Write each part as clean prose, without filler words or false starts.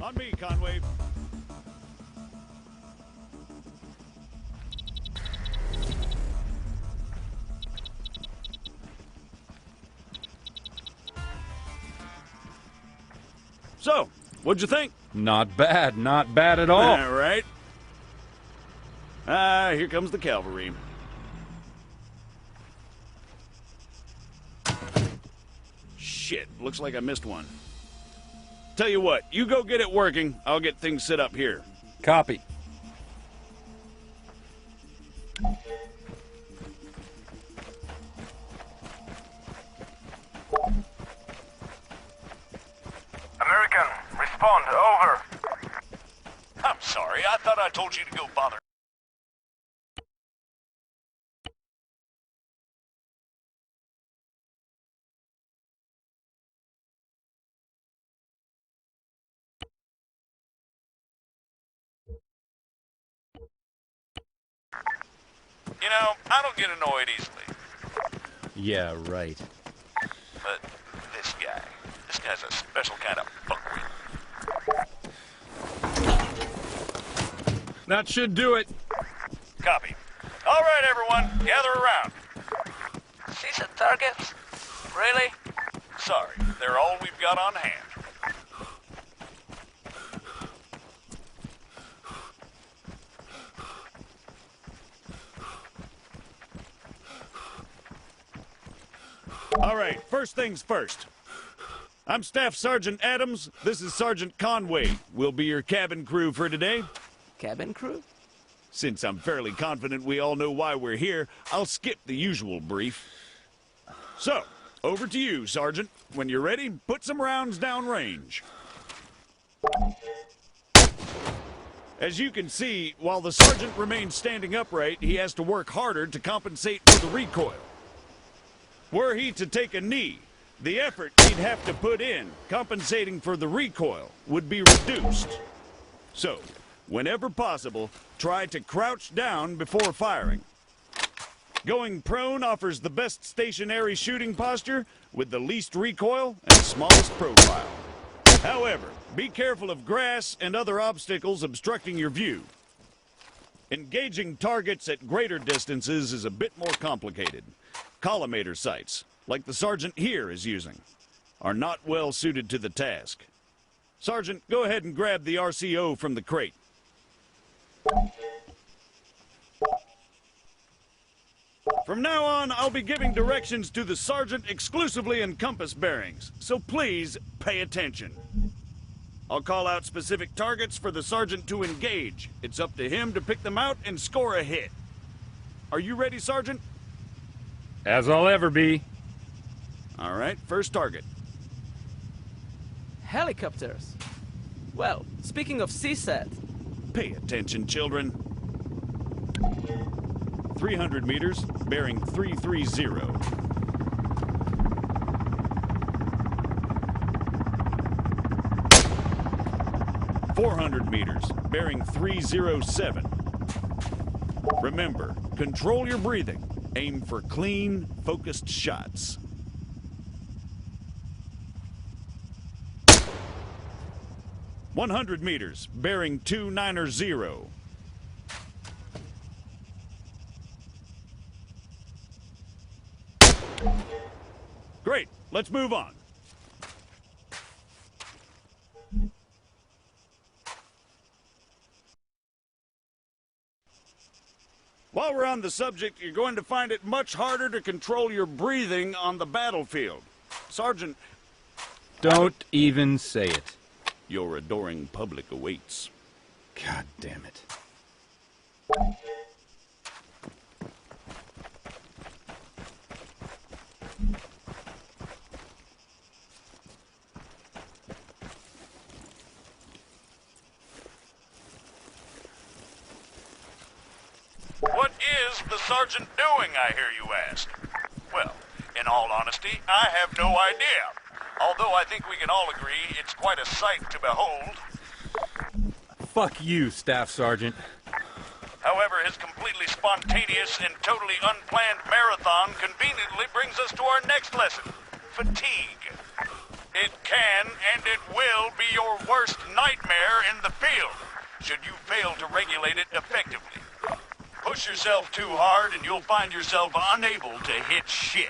On me, Conway. So, what'd you think? Not bad at all. All right. Here comes the cavalry. Shit, looks like I missed one. Tell you what, you go get it working. I'll get things set up here. Copy. American, respond, over. I'm sorry, I thought I told you to go bother. You know, I don't get annoyed easily. Yeah, right. But this guy's a special kind of fuckwit. That should do it. Copy. All right, everyone, gather around. See the targets? Really? Sorry, they're all we've got on hand. All right, first things first. I'm Staff Sergeant Adams. This is Sergeant Conway. We'll be your cabin crew for today. Cabin crew? Since I'm fairly confident we all know why we're here, I'll skip the usual brief. So, over to you, Sergeant. When you're ready, put some rounds down range. As you can see, while the sergeant remains standing upright, he has to work harder to compensate for the recoil. Were he to take a knee, the effort he'd have to put in, compensating for the recoil, would be reduced. So, whenever possible, try to crouch down before firing. Going prone offers the best stationary shooting posture with the least recoil and smallest profile. However, be careful of grass and other obstacles obstructing your view. Engaging targets at greater distances is a bit more complicated. Collimator sights, like the sergeant here is using, are not well suited to the task. Sergeant, go ahead and grab the RCO from the crate. From now on, I'll be giving directions to the sergeant exclusively in compass bearings, so please pay attention. I'll call out specific targets for the sergeant to engage. It's up to him to pick them out and score a hit. Are you ready, Sergeant? As I'll ever be. All right, first target. Helicopters. Well, speaking of CSAT. Pay attention, children. 300 meters, bearing 330. .400 meters, bearing 307. Remember, control your breathing. Aim for clean, focused shots. .100 meters, bearing 290. Great, let's move on. While we're on the subject, you're going to find it much harder to control your breathing on the battlefield. Sergeant... Don't even say it. Your adoring public awaits. God damn it. What is the sergeant doing, I hear you ask? Well, in all honesty, I have no idea. Although I think we can all agree it's quite a sight to behold. Fuck you, Staff Sergeant. However, his completely spontaneous and totally unplanned marathon conveniently brings us to our next lesson, fatigue. It can and it will be your worst nightmare yourself too hard and you'll find yourself unable to hit shit,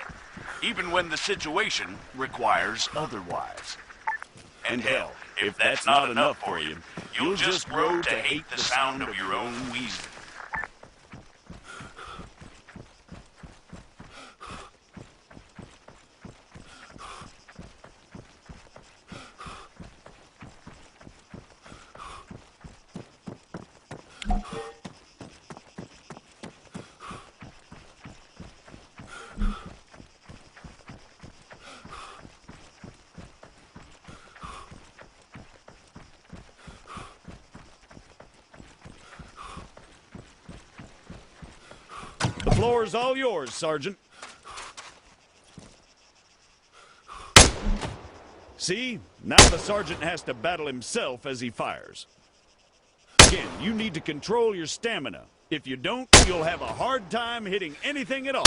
even when the situation requires otherwise. And hell, if that's not enough for you, you'll just grow to hate the sound of your own wheezing. The floor's all yours, Sergeant. See? Now the sergeant has to battle himself as he fires. Again, you need to control your stamina. If you don't, you'll have a hard time hitting anything at all.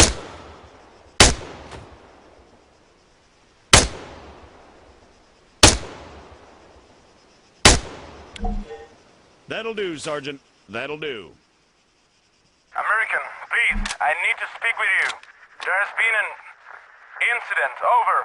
That'll do, Sergeant. That'll do. American, please, I need to speak with you. There has been an incident. Over.